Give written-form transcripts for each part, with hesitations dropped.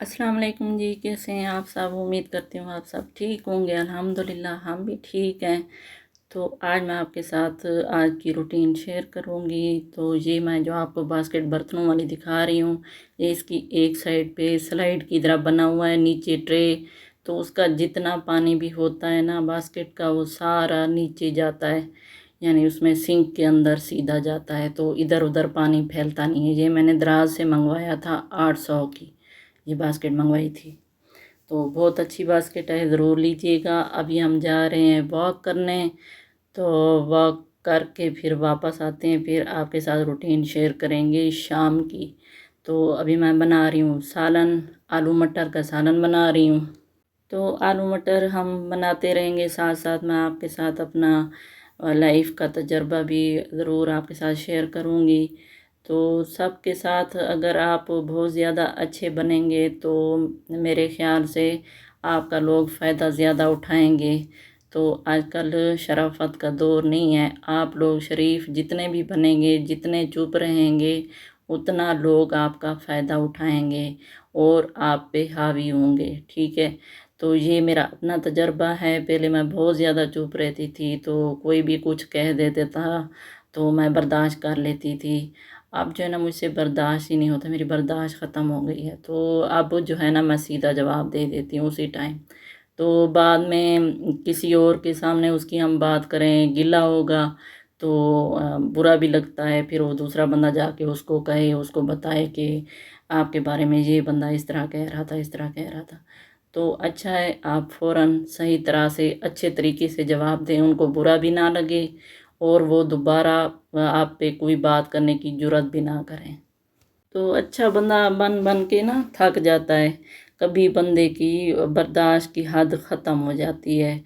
अस्सलाम वालेकुम जी। कैसे हैं आप सब? उम्मीद करती हूँ आप सब ठीक होंगे। अल्हम्दुलिल्लाह हम भी ठीक हैं। तो आज मैं आपके साथ आज की रूटीन शेयर करूँगी। तो ये मैं जो आपको बास्केट बर्तनों वाली दिखा रही हूँ, ये इसकी एक साइड पे स्लाइड की तरह बना हुआ है, नीचे ट्रे। तो उसका जितना पानी भी होता है ना बास्केट का, वो सारा नीचे जाता है, यानी उसमें सिंक के अंदर सीधा जाता है। तो इधर उधर पानी फैलता नहीं है। ये मैंने दराज से मंगवाया था, 800 की ये बास्केट मंगवाई थी। तो बहुत अच्छी बास्केट है, ज़रूर लीजिएगा। अभी हम जा रहे हैं वॉक करने, तो वॉक करके फिर वापस आते हैं, फिर आपके साथ रूटीन शेयर करेंगे शाम की। तो अभी मैं बना रही हूँ सालन, आलू मटर का सालन बना रही हूँ। तो आलू मटर हम बनाते रहेंगे, साथ साथ मैं आपके साथ अपना लाइफ का तजर्बा भी ज़रूर आपके साथ शेयर करूँगी। तो सबके साथ अगर आप बहुत ज़्यादा अच्छे बनेंगे तो मेरे ख़्याल से आपका लोग फ़ायदा ज़्यादा उठाएंगे। तो आजकल शराफत का दौर नहीं है। आप लोग शरीफ जितने भी बनेंगे, जितने चुप रहेंगे, उतना लोग आपका फ़ायदा उठाएंगे और आप पे हावी होंगे। ठीक है। तो ये मेरा अपना तजर्बा है। पहले मैं बहुत ज़्यादा चुप रहती थी, तो कोई भी कुछ कह देता था तो मैं बर्दाश्त कर लेती थी। अब जो है ना मुझसे बर्दाश्त ही नहीं होता, मेरी बर्दाश्त ख़त्म हो गई है। तो अब जो है ना मैं सीधा जवाब दे देती हूँ उसी टाइम। तो बाद में किसी और के सामने उसकी हम बात करें, गिला होगा तो बुरा भी लगता है। फिर वो दूसरा बंदा जाके उसको कहे, उसको बताए कि आपके बारे में ये बंदा इस तरह कह रहा था, इस तरह कह रहा था। तो अच्छा है आप फ़ौरन सही तरह से अच्छे तरीके से जवाब दें, उनको बुरा भी ना लगे और वो दोबारा आप पे कोई बात करने की जुर्रत भी ना करें। तो अच्छा बंदा बन बन के ना थक जाता है। कभी बंदे की बर्दाश्त की हद ख़त्म हो जाती है।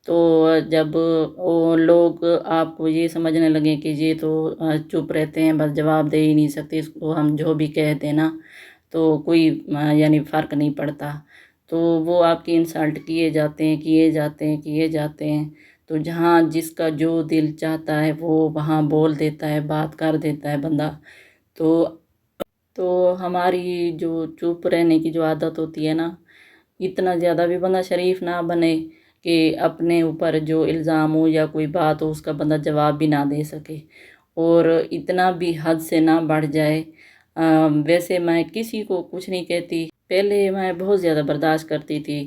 तो जब वो लोग आपको ये समझने लगे कि ये तो चुप रहते हैं, बस जवाब दे ही नहीं सकते, इसको हम जो भी कह दें ना तो कोई यानी फ़र्क नहीं पड़ता। तो वो आपकी इंसल्ट किए जाते हैं, किए जाते हैं, किए जाते हैं। तो जहाँ जिसका जो दिल चाहता है वो वहाँ बोल देता है, बात कर देता है बंदा। तो हमारी जो चुप रहने की जो आदत होती है ना, इतना ज़्यादा भी बंदा शरीफ ना बने कि अपने ऊपर जो इल्ज़ाम हो या कोई बात हो उसका बंदा जवाब भी ना दे सके, और इतना भी हद से ना बढ़ जाए। वैसे मैं किसी को कुछ नहीं कहती, पहले मैं बहुत ज़्यादा बर्दाश्त करती थी।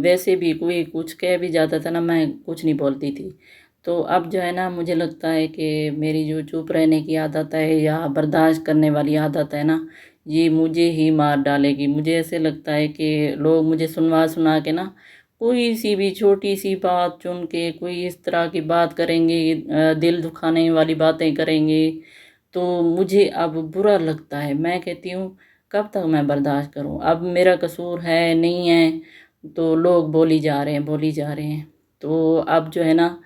वैसे भी कोई कुछ कह भी जाता था ना, मैं कुछ नहीं बोलती थी। तो अब जो है ना मुझे लगता है कि मेरी जो चुप रहने की आदत है या बर्दाश्त करने वाली आदत है ना, ये मुझे ही मार डालेगी। मुझे ऐसे लगता है कि लोग मुझे सुनवा सुना के ना कोई सी भी छोटी सी बात चुन के कोई इस तरह की बात करेंगे, दिल दुखाने वाली बातें करेंगे। तो मुझे अब बुरा लगता है। मैं कहती हूँ कब तक मैं बर्दाश्त करूँ? अब मेरा कसूर है नहीं है, तो लोग बोली जा रहे हैं, बोली जा रहे हैं। तो अब जो है ना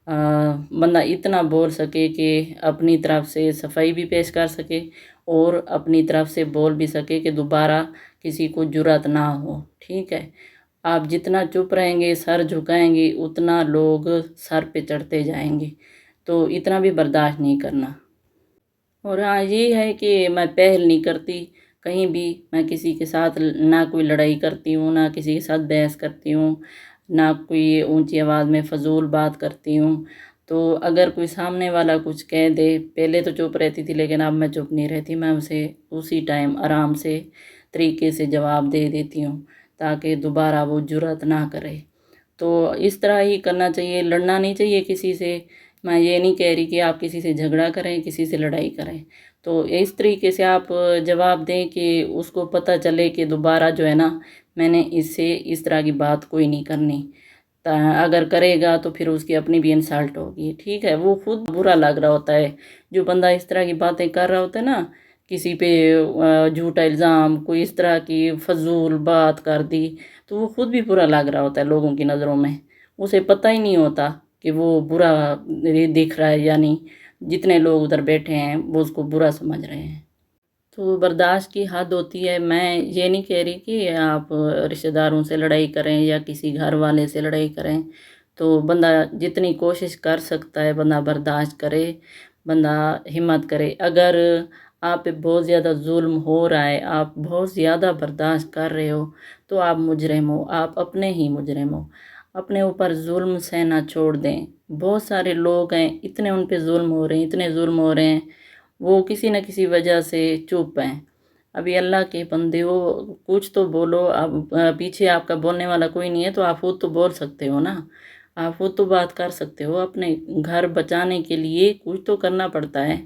बंदा इतना बोल सके कि अपनी तरफ से सफाई भी पेश कर सके और अपनी तरफ से बोल भी सके कि दोबारा किसी को जुर्रत ना हो। ठीक है। आप जितना चुप रहेंगे, सर झुकाएंगे, उतना लोग सर पे चढ़ते जाएंगे। तो इतना भी बर्दाश्त नहीं करना। और हाँ ये है कि मैं पहल नहीं करती कहीं भी। मैं किसी के साथ ना कोई लड़ाई करती हूँ, ना किसी के साथ बहस करती हूँ, ना कोई ऊंची आवाज़ में फजूल बात करती हूँ। तो अगर कोई सामने वाला कुछ कह दे, पहले तो चुप रहती थी लेकिन अब मैं चुप नहीं रहती, मैं उसे उसी टाइम आराम से तरीके से जवाब दे देती हूँ ताकि दोबारा वो जुर्रत ना करे। तो इस तरह ही करना चाहिए, लड़ना नहीं चाहिए किसी से। मैं ये नहीं कह रही कि आप किसी से झगड़ा करें, किसी से लड़ाई करें। तो इस तरीके से आप जवाब दें कि उसको पता चले कि दोबारा जो है ना मैंने इससे इस तरह की बात कोई नहीं करनी। अगर करेगा तो फिर उसकी अपनी भी इंसल्ट होगी। ठीक है। वो खुद बुरा लग रहा होता है, जो बंदा इस तरह की बातें कर रहा होता है ना, किसी पे झूठा इल्ज़ाम, कोई इस तरह की फजूल बात कर दी, तो वो खुद भी बुरा लग रहा होता है लोगों की नज़रों में। उसे पता ही नहीं होता कि वो बुरा दिख रहा है या नहीं। जितने लोग उधर बैठे हैं वो उसको बुरा समझ रहे हैं। तो बर्दाश्त की हद होती है। मैं ये नहीं कह रही कि आप रिश्तेदारों से लड़ाई करें या किसी घर वाले से लड़ाई करें। तो बंदा जितनी कोशिश कर सकता है बंदा बर्दाश्त करे, बंदा हिम्मत करे। अगर آپ پہ بہت زیادہ ظلم ہو رہا ہے، آپ بہت زیادہ برداشت کر رہے ہو، تو آپ مجرم ہو، آپ اپنے ہی مجرم ہو۔ اپنے اوپر ظلم سہنا چھوڑ دیں۔ بہت سارے لوگ ہیں، اتنے ان پہ ظلم ہو رہے ہیں، اتنے ظلم ہو رہے ہیں، وہ کسی نہ کسی وجہ سے چپ ہیں۔ ابھی اللہ کے بندے ہو، کچھ تو بولو۔ اب پیچھے آپ کا بولنے والا کوئی نہیں ہے تو آپ خود تو بول سکتے ہو نا، آپ خود تو بات کر سکتے ہو۔ اپنے گھر بچانے کے لیے کچھ تو کرنا پڑتا ہے۔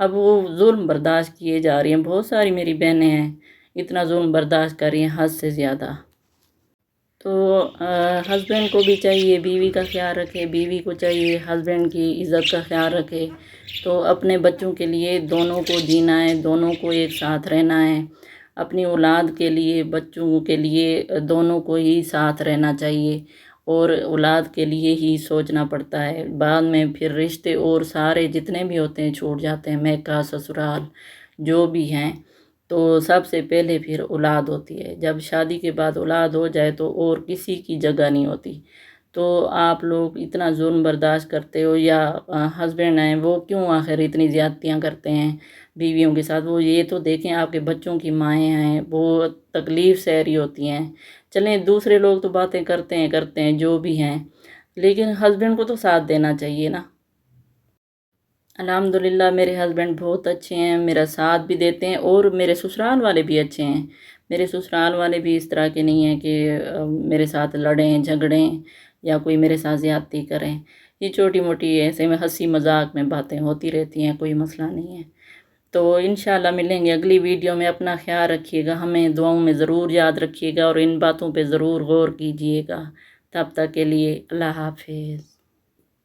اب وہ ظلم برداشت کیے جا رہی ہیں، بہت ساری میری بہنیں ہیں اتنا ظلم برداشت کر رہی ہیں حد سے زیادہ۔ تو ہسبینڈ کو بھی چاہیے بیوی کا خیال رکھے، بیوی کو چاہیے ہسبینڈ کی عزت کا خیال رکھے۔ تو اپنے بچوں کے لیے دونوں کو جینا ہے، دونوں کو ایک ساتھ رہنا ہے۔ اپنی اولاد کے لیے، بچوں کے لیے دونوں کو ہی ساتھ رہنا چاہیے، اور اولاد کے لیے ہی سوچنا پڑتا ہے۔ بعد میں پھر رشتے اور سارے جتنے بھی ہوتے ہیں چھوٹ جاتے ہیں، میکا سسرال جو بھی ہیں، تو سب سے پہلے پھر اولاد ہوتی ہے۔ جب شادی کے بعد اولاد ہو جائے تو اور کسی کی جگہ نہیں ہوتی۔ تو آپ لوگ اتنا ظلم برداشت کرتے ہو، یا ہسبینڈ ہیں وہ کیوں آخر اتنی زیادتیاں کرتے ہیں بیویوں کے ساتھ؟ وہ یہ تو دیکھیں آپ کے بچوں کی مائیں ہیں، وہ تکلیف سہ رہی ہوتی ہیں۔ چلیں دوسرے لوگ تو باتیں کرتے ہیں جو بھی ہیں، لیکن ہسبینڈ کو تو ساتھ دینا چاہیے نا۔ الحمدللہ میرے ہسبینڈ بہت اچھے ہیں، میرا ساتھ بھی دیتے ہیں، اور میرے سسرال والے بھی اچھے ہیں۔ میرے سسرال والے بھی اس طرح کے نہیں ہیں کہ میرے ساتھ لڑیں جھگڑیں یا کوئی میرے ساتھ زیادتی کریں۔ یہ چھوٹی موٹی ایسے میں ہنسی مذاق میں باتیں ہوتی رہتی ہیں، کوئی مسئلہ نہیں ہے۔ تو انشاءاللہ ملیں گے اگلی ویڈیو میں۔ اپنا خیال رکھیے گا، ہمیں دعاؤں میں ضرور یاد رکھیے گا، اور ان باتوں پہ ضرور غور کیجیے گا۔ تب تک کے لیے اللہ حافظ۔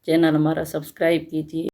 چینل ہمارا سبسکرائب کیجیے۔